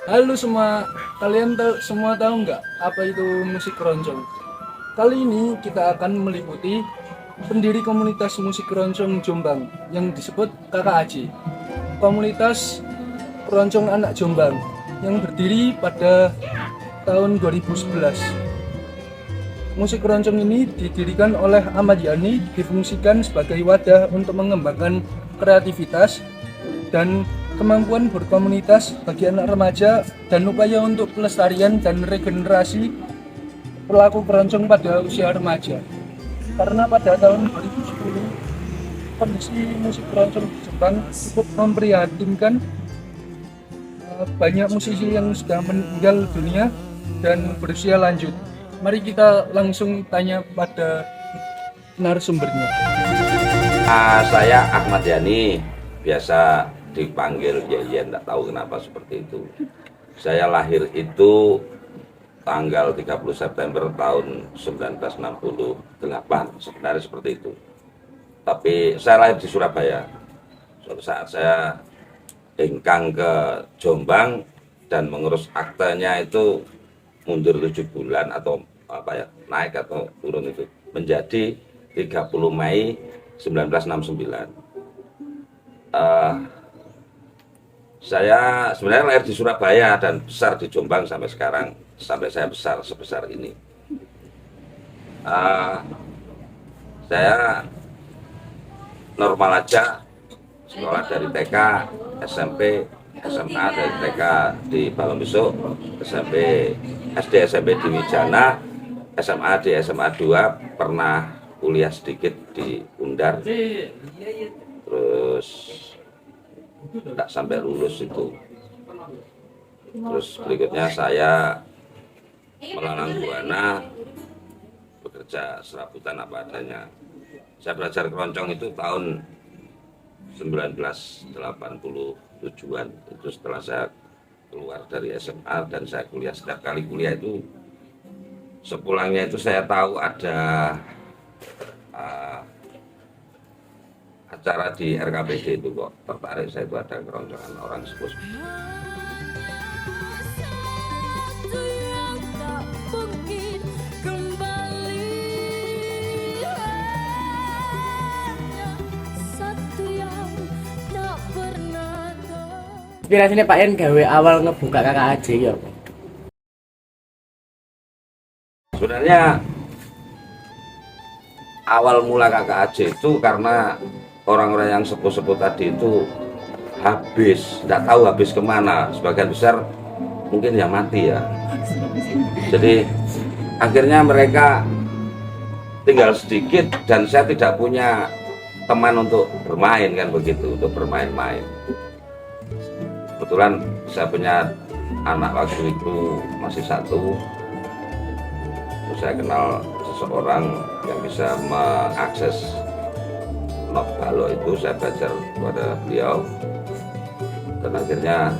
Halo semua, kalian semua tahu nggak apa itu musik keroncong? Kali ini kita akan meliputi pendiri komunitas musik keroncong Jombang yang disebut KKAJ, komunitas keroncong anak Jombang yang berdiri pada tahun 2011. Musik keroncong ini didirikan oleh Ahmad Yani, difungsikan sebagai wadah untuk mengembangkan kreativitas dan kemampuan berkomunitas bagi anak remaja dan upaya untuk pelestarian dan regenerasi pelaku keroncong pada usia remaja. Karena pada tahun 2010 kondisi musik keroncong di Jepang cukup memprihatinkan, banyak musisi yang sudah meninggal dunia dan berusia lanjut. Mari kita langsung tanya pada narasumbernya. Saya Ahmad Yani, biasa dipanggil Yeyen, enggak tahu kenapa seperti itu. Saya lahir itu tanggal 30 September tahun 1968, sebenarnya seperti itu. Tapi saya lahir di Surabaya. Suatu saat saya hengkang ke Jombang dan mengurus aktenya itu mundur 7 bulan atau naik atau turun itu menjadi 30 Mei 1969. Saya sebenarnya lahir di Surabaya dan besar di Jombang sampai sekarang, sampai saya besar sebesar ini. Saya normal aja, sekolah dari TK, SMP, SMA dari TK di Balong Besuk, SMP, SD, SMP di Wijana, SMA di SMA 2, pernah kuliah sedikit di Undar, terus tidak sampai lulus itu. Terus berikutnya saya melalang buana, bekerja serabutan apa adanya. Saya belajar keroncong itu tahun 1987-an, itu setelah saya keluar dari SMA dan saya kuliah. Setiap kali kuliah itu sepulangnya itu saya tahu ada acara di RKPD itu, kok tertarik saya, itu ada keroncongan orang sepuh. Inspirasinya Pak Yen gawe awal ngebuka KKAJ ya. Sebenarnya awal mula KKAJ itu karena orang-orang yang sepuh-sepuh tadi itu habis, tidak tahu habis kemana. Sebagian besar mungkin ya mati ya. Jadi akhirnya mereka tinggal sedikit dan saya tidak punya teman untuk bermain, kan begitu, untuk bermain-main. Kebetulan saya punya anak waktu itu masih satu. Terus saya kenal seseorang yang bisa mengakses not balok itu, saya belajar kepada beliau. Dan akhirnya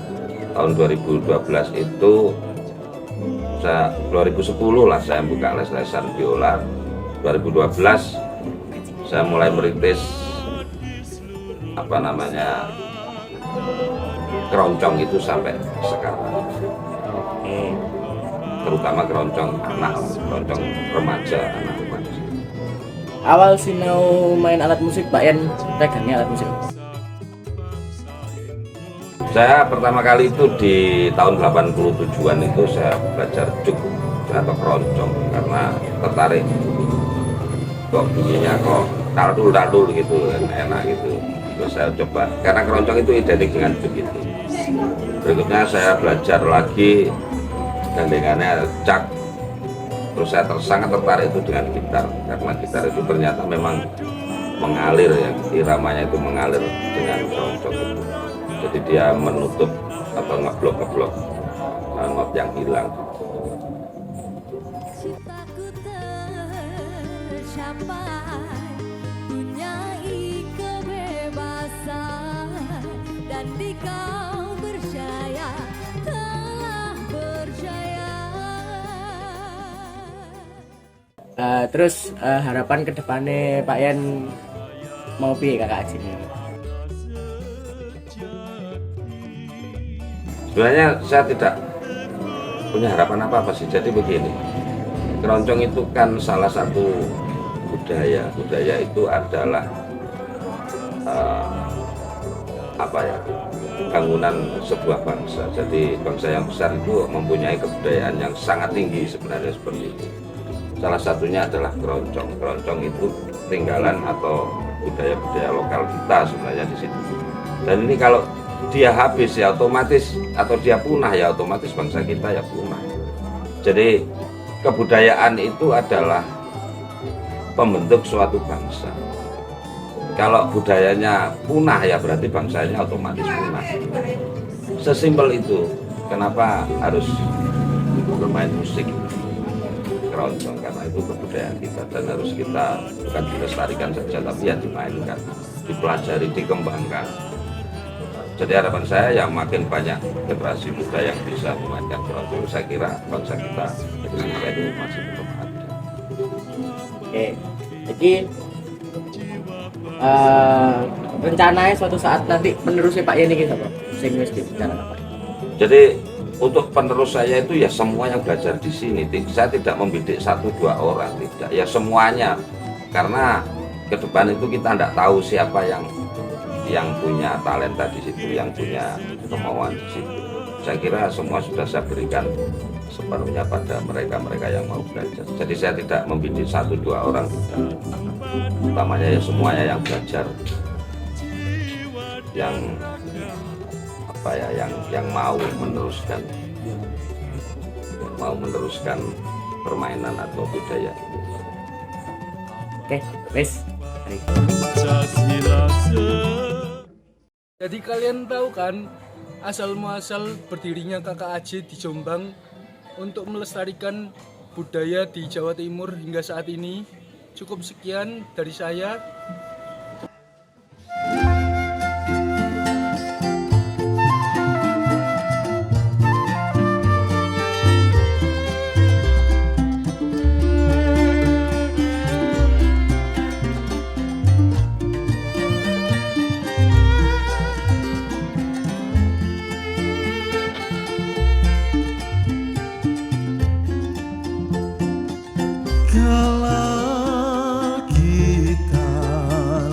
tahun 2012 itu, 2010 lah saya buka les-lesan biola. 2012 saya mulai merintis keroncong itu sampai sekarang. Terutama keroncong anak, keroncong remaja, anak remaja. Awal sinau main alat musik Pak Yen pegangnya alat musik. Saya pertama kali itu di tahun 87-an itu saya belajar juk atau keroncong karena tertarik. Kok bunyinya kok taldul gitu, enak gitu. Terus saya coba, karena keroncong itu identik dengan juk itu. Berikutnya saya belajar lagi gandengannya cak. Terus saya sangat tertarik itu dengan gitar, karena gitar itu ternyata memang mengalir, ya, iramanya itu mengalir dengan keroncong itu. Jadi dia menutup atau ngeblok not yang hilang. Terus harapan kedepannya Pak Yen mau piye KKAJ ini? Sebenarnya saya tidak punya harapan apa-apa sih. Jadi begini, keroncong itu kan salah satu budaya. Budaya itu adalah bangunan sebuah bangsa. Jadi bangsa yang besar itu mempunyai kebudayaan yang sangat tinggi sebenarnya seperti itu. Salah satunya adalah keroncong. Keroncong itu tinggalan atau budaya-budaya lokal kita sebenarnya di situ. Dan ini kalau dia habis ya otomatis, atau dia punah ya otomatis bangsa kita ya punah. Jadi kebudayaan itu adalah pembentuk suatu bangsa. Kalau budayanya punah ya berarti bangsanya otomatis punah. Sesimpel itu. Kenapa harus bermain musik keroncong? Karena itu kebudayaan kita dan harus kita bukan dilestarikan saja, tapi ya dimainkan, dipelajari, dikembangkan. Jadi harapan saya yang makin banyak generasi muda yang bisa memainkan keroncong, saya kira bangsa kita Indonesia itu masih belum ada. Oke, jadi rencananya suatu saat nanti penerusnya Pak Yeni gitu Pak, sing wis direncanakan Pak. Jadi untuk penerus saya itu ya semua yang belajar di sini. Saya tidak membidik 1-2 orang, tidak. Ya semuanya, karena ke depan itu kita tidak tahu siapa yang punya talenta di situ, yang punya kemauan di situ. Saya kira semua sudah saya berikan sepenuhnya pada mereka yang mau belajar. Jadi saya tidak membidik 1-2 orang, utamanya ya semuanya yang belajar, yang mau meneruskan permainan atau budaya. Oke, wes. Jadi kalian tahu kan asal muasal berdirinya KKAJ di Jombang untuk melestarikan budaya di Jawa Timur hingga saat ini. Cukup sekian dari saya. Kala kita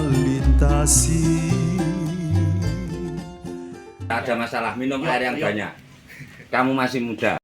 lintasi. Tak ada masalah, minum air yang banyak. Kamu masih muda.